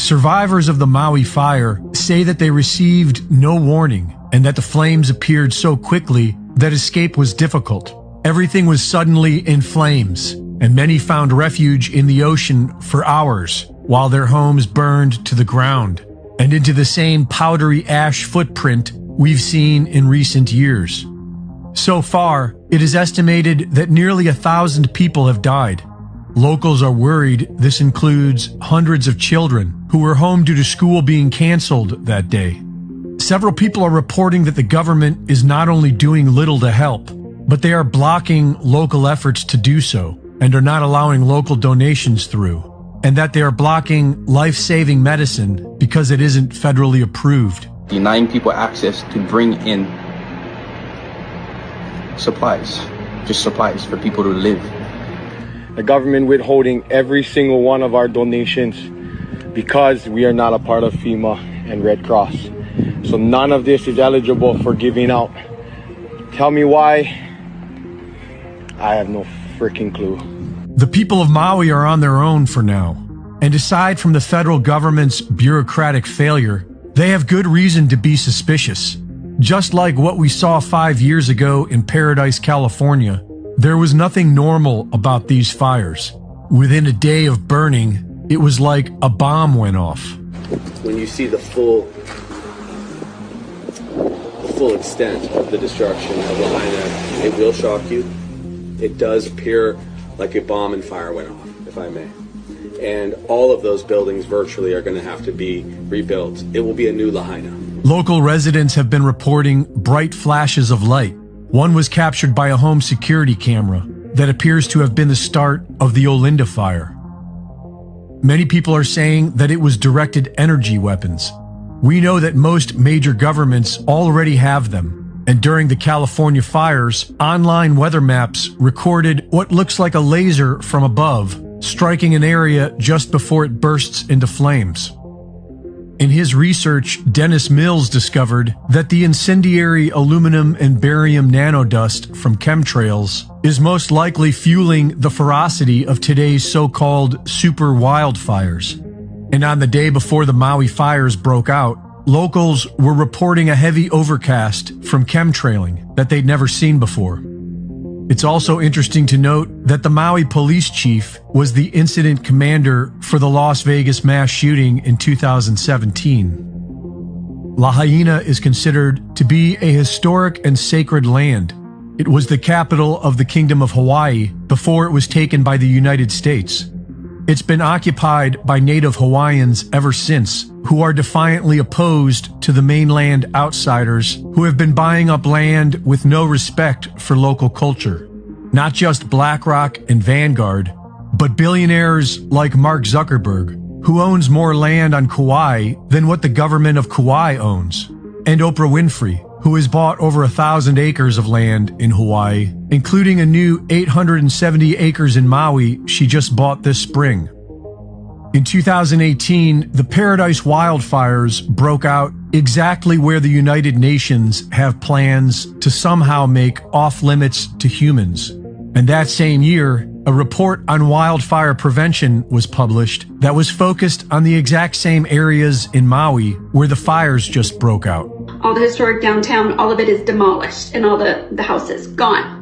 Survivors of the Maui fire say that they received no warning and that the flames appeared so quickly that escape was difficult. Everything was suddenly in flames, and many found refuge in the ocean for hours while their homes burned to the ground and into the same powdery ash footprint we've seen in recent years. So far, it is estimated that nearly 1,000 people have died. Locals are worried this includes hundreds of children who were home due to school being canceled that day. Several people are reporting that the government is not only doing little to help, but they are blocking local efforts to do so and are not allowing local donations through, and that they are blocking life-saving medicine because it isn't federally approved. Denying people access to bring in supplies, just supplies for people to live. The government withholding every single one of our donations because we are not a part of FEMA and Red Cross. So none of this is eligible for giving out. Tell me why. I have no freaking clue. The people of Maui are on their own for now. And aside from the federal government's bureaucratic failure, they have good reason to be suspicious. Just like what we saw 5 years ago in Paradise, California, there was nothing normal about these fires. Within a day of burning, it was like a bomb went off. When you see the full extent of the destruction of Lahaina, it will shock you. It does appear like a bomb and fire went off, if I may. And all of those buildings virtually are going to have to be rebuilt. It will be a new Lahaina. Local residents have been reporting bright flashes of light. One was captured by a home security camera that appears to have been the start of the Olinda fire. Many people are saying that it was directed energy weapons. We know that most major governments already have them, and during the California fires, online weather maps recorded what looks like a laser from above striking an area just before it bursts into flames. In his research, Dennis Mills discovered that the incendiary aluminum and barium nanodust from chemtrails is most likely fueling the ferocity of today's so-called super wildfires. And on the day before the Maui fires broke out, locals were reporting a heavy overcast from chemtrailing that they'd never seen before. It's also interesting to note that the Maui police chief was the incident commander for the Las Vegas mass shooting in 2017. Lahaina is considered to be a historic and sacred land. It was the capital of the Kingdom of Hawaii before it was taken by the United States. It's been occupied by Native Hawaiians ever since, who are defiantly opposed to the mainland outsiders who have been buying up land with no respect for local culture. Not just BlackRock and Vanguard, but billionaires like Mark Zuckerberg, who owns more land on Kauai than what the government of Kauai owns, and Oprah Winfrey, who has bought over 1,000 acres of land in Hawaii, including a new 870 acres in Maui she just bought this spring. In 2018, the Paradise wildfires broke out exactly where the United Nations have plans to somehow make off-limits to humans. And that same year, a report on wildfire prevention was published that was focused on the exact same areas in Maui where the fires just broke out. All the historic downtown, all of it is demolished and all the houses gone.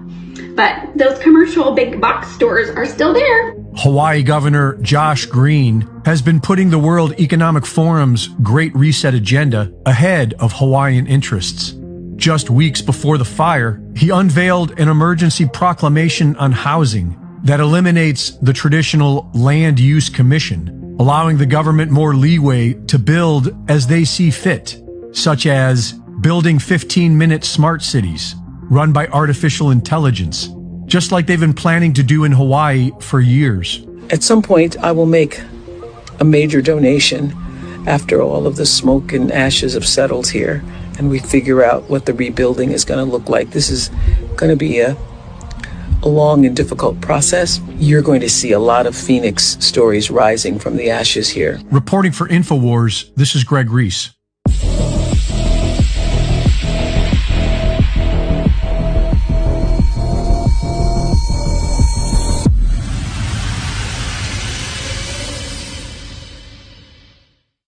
But those commercial big box stores are still there. Hawaii Governor Josh Green has been putting the World Economic Forum's Great Reset agenda ahead of Hawaiian interests. Just weeks before the fire, he unveiled an emergency proclamation on housing that eliminates the traditional Land Use Commission, allowing the government more leeway to build as they see fit, such as building 15-minute smart cities run by artificial intelligence, just like they've been planning to do in Hawaii for years. At some point, I will make a major donation after all of the smoke and ashes have settled here and we figure out what the rebuilding is going to look like. This is going to be a long and difficult process. You're going to see a lot of Phoenix stories rising from the ashes here. Reporting for InfoWars, this is Greg Reese.